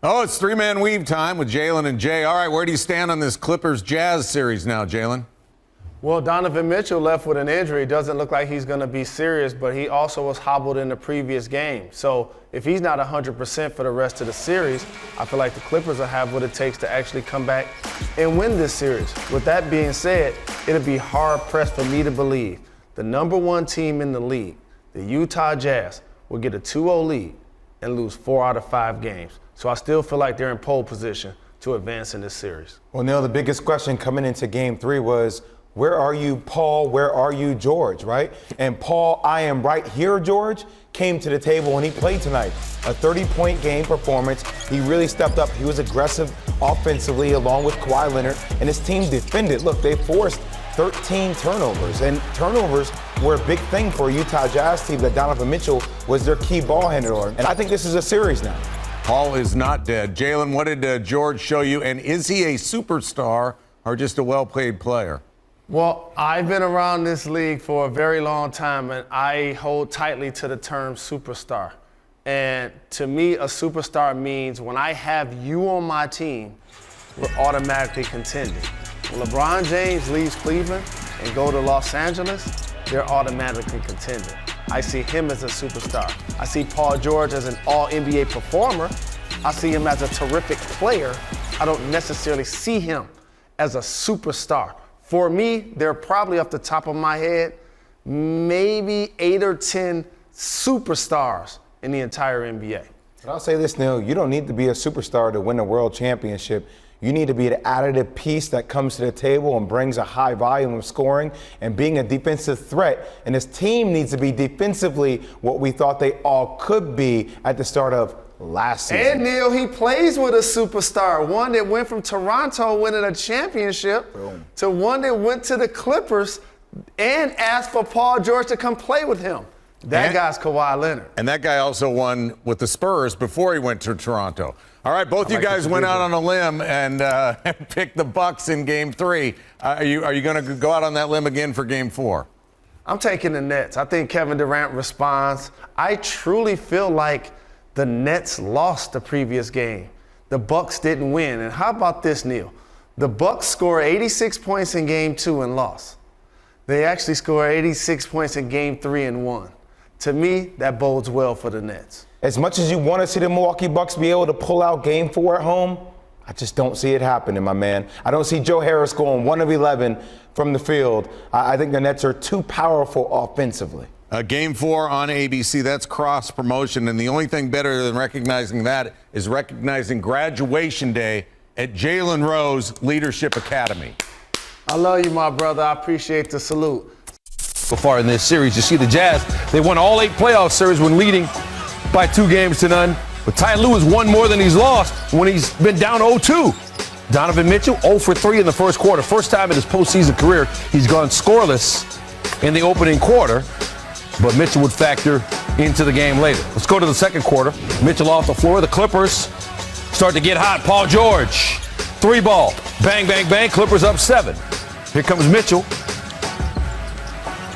Oh, it's three-man weave time with Jalen and Jay. All right, where do you stand on this Clippers-Jazz series now, Jalen? Well, Donovan Mitchell left with an injury. Doesn't look like he's going to be serious, but he also was hobbled in the previous game. So if he's not 100% for the rest of the series, I feel like the Clippers will have what it takes to actually come back and win this series. With that being said, it'll be hard-pressed for me to believe the number one team in the league, the Utah Jazz, will get a 2-0 lead and lose 4 out of 5 games. So I still feel like they're in pole position to advance in this series. Well, Neil, the biggest question coming into Game 3 was, where are you, Paul? Where are you, George, right? And Paul, I am right here, George, came to the table when he played tonight. A 30-point game performance. He really stepped up. He was aggressive offensively along with Kawhi Leonard, and his team defended. Look, they forced 13 turnovers, and turnovers were a big thing for a Utah Jazz team that Donovan Mitchell was their key ball handler. And I think this is a series now. Paul is not dead. Jalen, what did George show you? And is he a superstar or just a well-played player? Well, I've been around this league for a very long time, and I hold tightly to the term superstar. And to me, a superstar means when I have you on my team, we're automatically contending. When LeBron James leaves Cleveland and go to Los Angeles, they're automatically contending. I see him as a superstar. I see Paul George as an all-NBA performer. I see him as a terrific player. I don't necessarily see him as a superstar. For me, they're probably off the top of my head, maybe 8 or 10 superstars in the entire NBA. But I'll say this, Neil, you don't need to be a superstar to win a world championship. You need to be the additive piece that comes to the table and brings a high volume of scoring and being a defensive threat. And this team needs to be defensively what we thought they all could be at the start of last season. And Neil, he plays with a superstar, one that went from Toronto winning a championship to one that went to the Clippers and asked for Paul George to come play with him. That guy's Kawhi Leonard. And that guy also won with the Spurs before he went to Toronto. All right, both you guys went out on a limb and picked the Bucks in Game 3. Are you going to go out on that limb again for Game 4? I'm taking the Nets. I think Kevin Durant responds. I truly feel like the Nets lost the previous game. The Bucks didn't win. And how about this, Neil? The Bucks scored 86 points in Game 2 and lost. They actually scored 86 points in Game 3 and won. To me, that bodes well for the Nets. As much as you want to see the Milwaukee Bucks be able to pull out Game 4 at home, I just don't see it happening, my man. I don't see Joe Harris going 1 of 11 from the field. I think the Nets are too powerful offensively. Game 4 on ABC, that's cross promotion. And the only thing better than recognizing that is recognizing graduation day at Jalen Rose Leadership Academy. I love you, my brother. I appreciate the salute. So far in this series, you see the Jazz, they won all 8 playoff series when leading by 2-0. But Ty Lue has won more than he's lost when he's been down 0-2. Donovan Mitchell, 0 for 3 in the first quarter. First time in his postseason career, he's gone scoreless in the opening quarter. But Mitchell would factor into the game later. Let's go to the second quarter. Mitchell off the floor. The Clippers start to get hot. Paul George, 3-ball. Bang, bang, bang. Clippers up 7. Here comes Mitchell.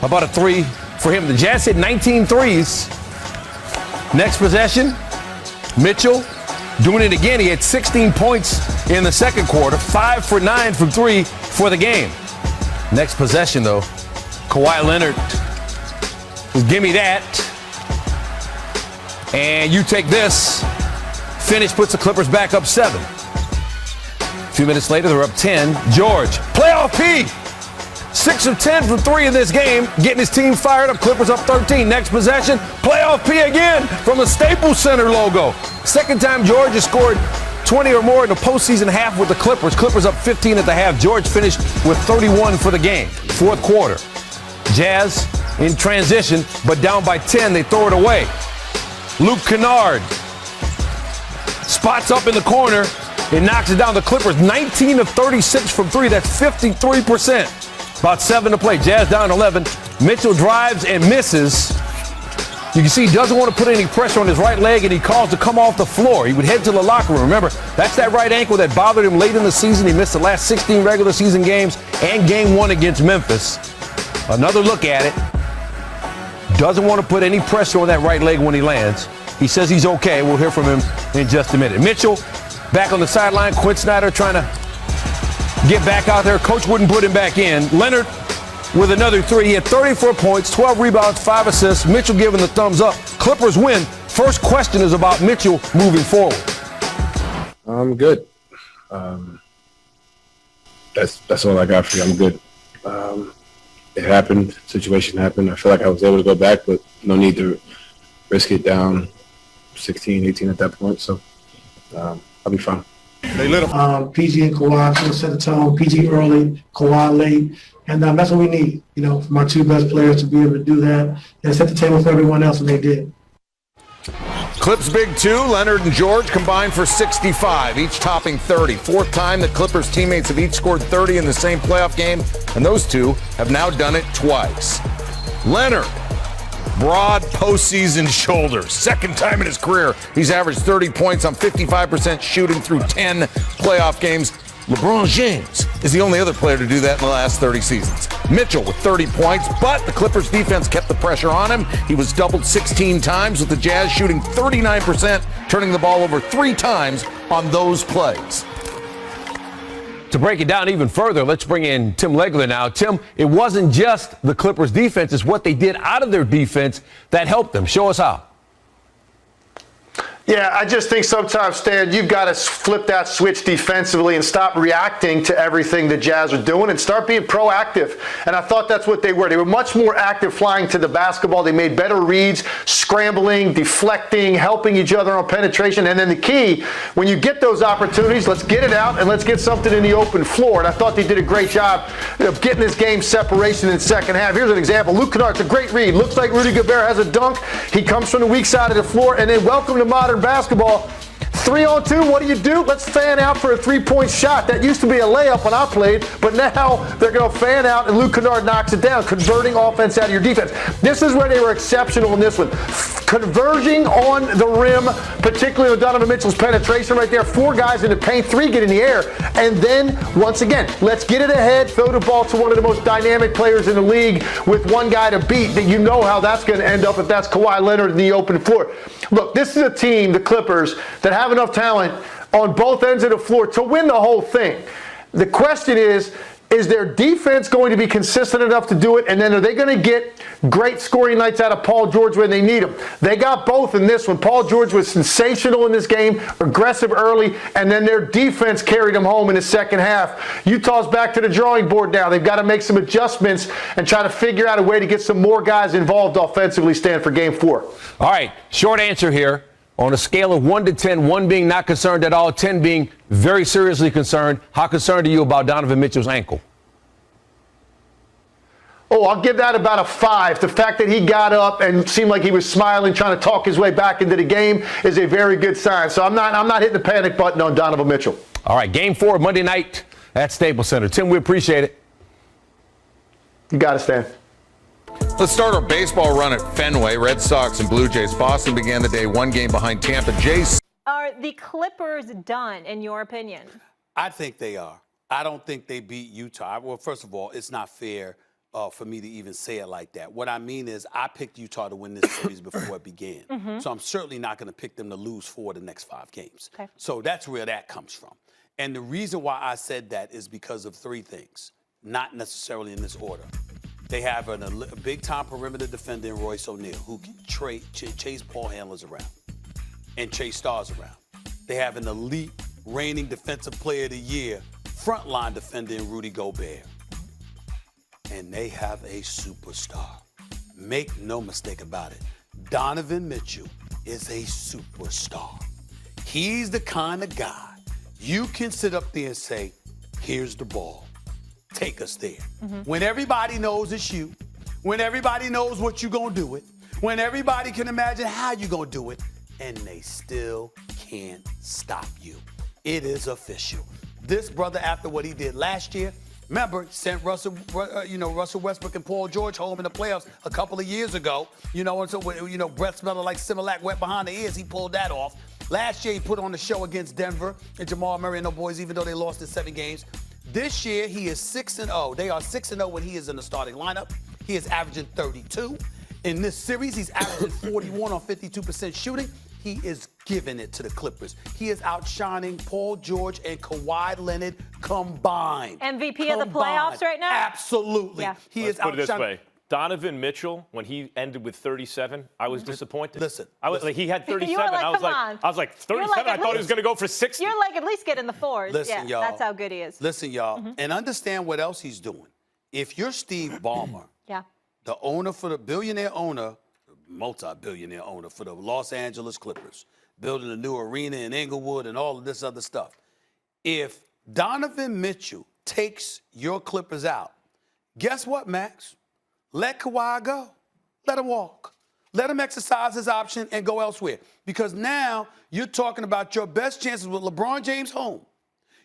How about a 3 for him? The Jazz hit 19 threes. Next possession, Mitchell doing it again. He had 16 points in the second quarter, 5 for 9 from 3 for the game. Next possession, though, Kawhi Leonard, give me that. And you take this. Finish puts the Clippers back up 7. A few minutes later, they're up 10. George, playoff P. 6 of 10 from 3 in this game, getting his team fired up. Clippers up 13. Next possession, playoff P again from the Staples Center logo. Second time George has scored 20 or more in the postseason half with the Clippers. Clippers up 15 at the half. George finished with 31 for the game. Fourth quarter, Jazz in transition, but down by 10. They throw it away. Luke Kennard spots up in the corner and knocks it down. The Clippers 19 of 36 from 3. That's 53%. About 7 to play. Jazz down 11. Mitchell drives and misses. You can see he doesn't want to put any pressure on his right leg, and he calls to come off the floor. He would head to the locker room. Remember, that's that right ankle that bothered him late in the season. He missed the last 16 regular season games and Game 1 against Memphis. Another look at it. Doesn't want to put any pressure on that right leg when he lands. He says he's okay. We'll hear from him in just a minute. Mitchell back on the sideline. Quinn Snyder trying to get back out there. Coach wouldn't put him back in. Leonard with another three. He had 34 points, 12 rebounds, 5 assists. Mitchell giving the thumbs up. Clippers win. First question is about Mitchell moving forward. I'm good. That's all I got for you. I'm good. It happened. Situation happened. I feel like I was able to go back, but no need to risk it down 16, 18 at that point. So I'll be fine. They lit him. PG and Kawhi kind of set the tone. PG early, Kawhi late, and that's what we need. From our two best players to be able to do that and set the table for everyone else, and they did. Clips big two. Leonard and George combined for 65, each topping 30. Fourth time that Clippers teammates have each scored 30 in the same playoff game, and those two have now done it twice. Leonard, broad postseason shoulders. Second time in his career, he's averaged 30 points on 55% shooting through 10 playoff games. LeBron James is the only other player to do that in the last 30 seasons. Mitchell with 30 points, but the Clippers defense kept the pressure on him. He was doubled 16 times with the Jazz shooting 39%, turning the ball over 3 times on those plays. To break it down even further, let's bring in Tim Legler now. Tim, it wasn't just the Clippers' defense, it's what they did out of their defense that helped them. Show us how. Yeah, I just think sometimes, Stan, you've got to flip that switch defensively and stop reacting to everything the Jazz are doing and start being proactive. And I thought that's what they were. They were much more active flying to the basketball. They made better reads, scrambling, deflecting, helping each other on penetration. And then the key, when you get those opportunities, let's get it out and let's get something in the open floor. And I thought they did a great job of getting this game separation in the second half. Here's an example. Luke Kennard's a great read. Looks like Rudy Gobert has a dunk. He comes from the weak side of the floor. And then welcome to modern basketball. 3-on-2, what do? Let's fan out for a 3-point shot. That used to be a layup when I played, but now they're going to fan out and Luke Kennard knocks it down, converting offense out of your defense. This is where they were exceptional in this one. Converging on the rim, particularly with Donovan Mitchell's penetration right there. 4 guys in the paint, 3 get in the air. And then, once again, let's get it ahead, throw the ball to one of the most dynamic players in the league with one guy to beat. That you know how that's going to end up if that's Kawhi Leonard in the open floor. Look, this is a team, the Clippers, that have enough talent on both ends of the floor to win the whole thing. The question is their defense going to be consistent enough to do it? And then are they going to get great scoring nights out of Paul George when they need him? They got both in this one. Paul George was sensational in this game, aggressive early, and then their defense carried them home in the second half. Utah's back to the drawing board now. They've got to make some adjustments and try to figure out a way to get some more guys involved offensively, Stan, for game 4. All right, short answer here. On a scale of 1 to 10, 1 being not concerned at all, 10 being very seriously concerned, how concerned are you about Donovan Mitchell's ankle? Oh, I'll give that about a 5. The fact that he got up and seemed like he was smiling, trying to talk his way back into the game is a very good sign. So I'm not hitting the panic button on Donovan Mitchell. All right, game 4, Monday night at Staples Center. Tim, we appreciate it. You got it, Stan. Let's start our baseball run at Fenway. Red Sox and Blue Jays. Boston began the day 1 game behind Tampa. Jays. Are the Clippers done, in your opinion? I think they are. I don't think they beat Utah. Well, first of all, it's not fair for me to even say it like that. What I mean is I picked Utah to win this series before it began. So I'm certainly not going to pick them to lose 4 of the next 5 games. Okay. So that's where that comes from. And the reason why I said that is because of 3 things, not necessarily in this order. They have a big-time perimeter defender in Royce O'Neal who can chase ball handlers around and chase stars around. They have an elite reigning defensive player of the year, frontline defender in Rudy Gobert. And they have a superstar. Make no mistake about it. Donovan Mitchell is a superstar. He's the kind of guy you can sit up there and say, here's the ball. Take us there. When everybody knows it's you, when everybody knows what you're going to do it, when everybody can imagine how you're going to do it, and they still can't stop you. It is official. This brother, after what he did last year, remember, sent Russell Westbrook and Paul George home in the playoffs a couple of years ago. And so, breath smelling like Similac wet behind the ears, he pulled that off. Last year, he put on the show against Denver and Jamal Murray and the boys, even though they lost in 7 games. This year, he is 6-0. They are 6-0 when he is in the starting lineup. He is averaging 32. In this series, he's averaging 41 on 52% shooting. he is giving it to the Clippers. He is outshining Paul George and Kawhi Leonard combined. MVP of the playoffs right now? Absolutely. Yeah. He Let's is put it this outshining. way. Donovan Mitchell, when he ended with 37, I was disappointed. Listen, like, he had 37. You were like, I was come like, on. I was like 37. I thought he was going to go for 60. You're like, at least get in the fours. Listen, yeah, y'all. that's how good he is. Listen, y'all, and understand what else he's doing. If you're Steve Ballmer, Yeah. the owner for the billionaire owner, multi-billionaire owner for the Los Angeles Clippers, building a new arena in Inglewood and all of this other stuff. If Donovan Mitchell takes your Clippers out, guess what, Max? Let Kawhi go. Let him walk. Let him exercise his option and go elsewhere. Because now you're talking about your best chances with LeBron James home.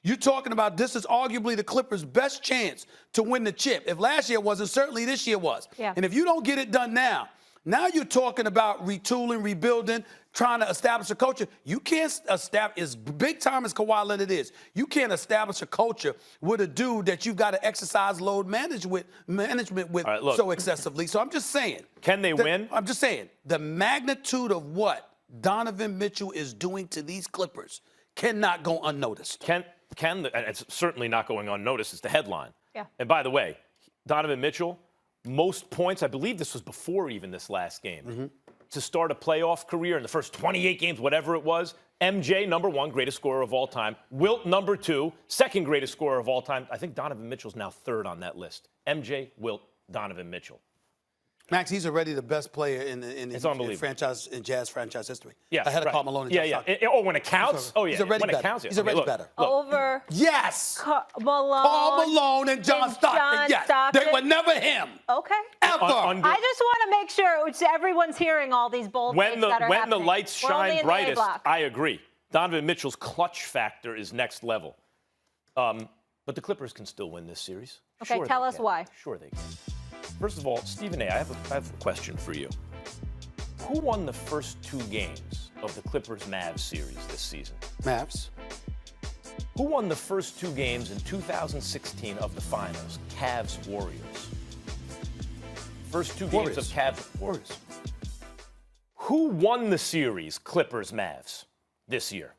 You're talking about this is arguably the Clippers' best chance to win the chip. If last year wasn't, certainly this year was. Yeah. And if you don't get it done now you're talking about retooling, rebuilding, trying to establish a culture. You can't establish, as big time as Kawhi Leonard is, you can't establish a culture with a dude that you've got to exercise load management with right, look. so excessively. So I'm just saying. Can they win? I'm just saying, the magnitude of what Donovan Mitchell is doing to these Clippers cannot go unnoticed. And it's certainly not going unnoticed. It's the headline. Yeah. And by the way, Donovan Mitchell, most points, I believe this was before even this last game, to start a playoff career in the first 28 games, whatever it was. MJ, number one, greatest scorer of all time. Wilt, number two, second greatest scorer of all time. I think Donovan Mitchell's now third on that list. MJ, Wilt, Donovan Mitchell. Max, he's already the best player in It's unbelievable. Jazz franchise history. Yeah, ahead of right. Karl Malone and Yeah, John yeah. Stockton. When it counts? Oh, yeah. He's already when better. it counts, yeah. He's already look, better. Look. Over Yes. Malone. Karl Malone and John Stockton. Yes. Stockton. They were never him. Okay. Ever. I just want to make sure everyone's hearing all these bold When takes the that are when happening. the lights We're only shine in the A brightest, block. I agree. Donovan Mitchell's clutch factor is next level. But the Clippers can still win this series. Okay, Sure tell they us can. why. Sure they can. First of all, Stephen A., I have a question for you. Who won the first two games of the Clippers-Mavs series this season? Mavs. Who won the first two games in 2016 of the finals? Cavs-Warriors. First two games of Cavs-Warriors. Who won the series, Clippers-Mavs, this year?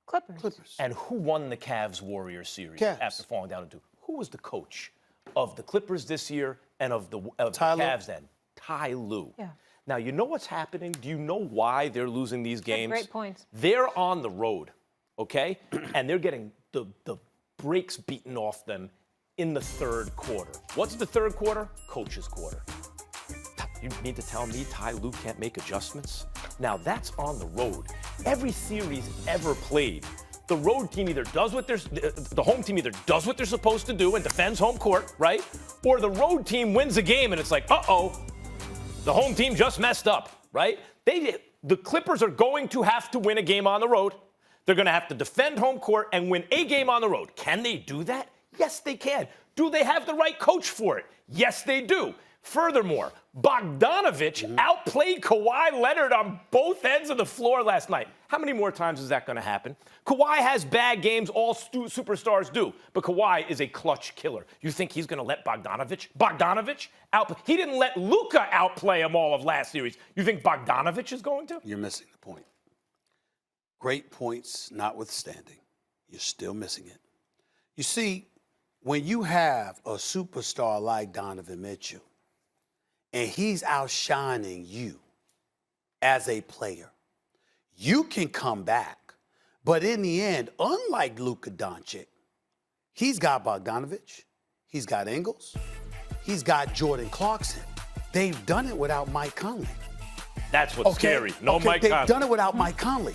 Clippers. And who won the Cavs-Warriors series Cavs. after falling down to two? Who was the coach of the Clippers this year and of the Ty Lue. Cavs then? Ty Lue. Yeah. Now, you know what's happening? Do you know why they're losing these games? Great points. They're on the road, okay? And they're getting the brakes beaten off them in the third quarter. What's the third quarter? Coach's quarter. You mean to tell me Ty Lue can't make adjustments? Now, that's on the road. Every series ever played, the road team either does what the home team either does what they're supposed to do and defends home court, right? Or the road team wins a game and it's like, uh-oh, the home team just messed up, right? The Clippers are going to have to win a game on the road. They're going to have to defend home court and win a game on the road. Can they do that? Yes, they can. Do they have the right coach for it? Yes, they do. Furthermore, Bogdanovich outplayed Kawhi Leonard on both ends of the floor last night. How many more times is that going to happen? Kawhi has bad games, all superstars do, but Kawhi is a clutch killer. You think he's going to let Bogdanovich outplay? He didn't let Luka outplay him all of last series. You think Bogdanovich is going to? You're missing the point. Great points notwithstanding, you're still missing it. You see, when you have a superstar like Donovan Mitchell, and he's outshining you as a player, you can come back. But in the end, unlike Luka Doncic, he's got Bogdanovich, he's got Ingles, he's got Jordan Clarkson. They've done it without Mike Conley. That's what's scary. No Mike They've Conley. done it without Mike Conley.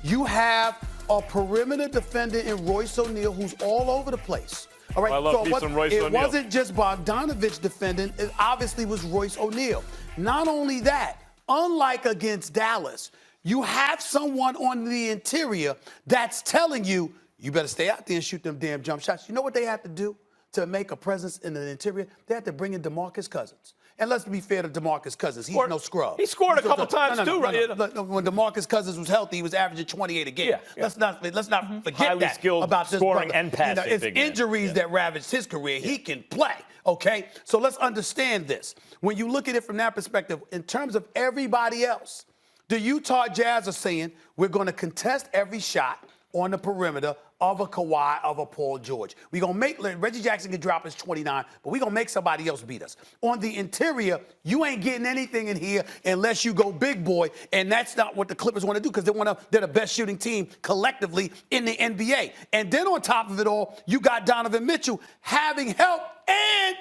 You have a perimeter defender in Royce O'Neal who's all over the place. All right, I love me some Royce it O'Neal. wasn't just Bogdanovich defending, it obviously was Royce O'Neal. Not only that, unlike against Dallas, you have someone on the interior that's telling you, you better stay out there and shoot them damn jump shots. You know what they have to do to make a presence in the interior? They have to bring in DeMarcus Cousins. And let's be fair to DeMarcus Cousins. He's no scrub. He scored a couple times, too, right? No. When DeMarcus Cousins was healthy, he was averaging 28 a game. Yeah. Let's not forget Highly that skilled about this scoring brother. and passing It's big man. injuries that ravaged his career. He can play, okay? So let's understand this. When you look at it from that perspective, in terms of everybody else, The Utah Jazz are saying we're going to contest every shot on the perimeter of a Kawhi, of a Paul George. We're going to make Reggie Jackson can drop his 29, but we're going to make somebody else beat us. On the interior, you ain't getting anything in here unless you go big boy, and that's not what the Clippers want to do because they're the best shooting team collectively in the NBA. And then on top of it all, you got Donovan Mitchell having help, and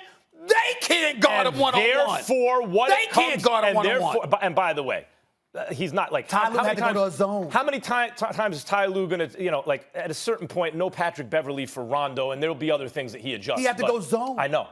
they can't guard him one-on-one. Therefore, what they can't guard him one-on-one. And by the way, he's not like Ty Lue had to go to a zone. How many times is Ty Lue going to, like at a certain point, no Patrick Beverly for Rondo, and there'll be other things that he adjusts. He had to go zone. I know.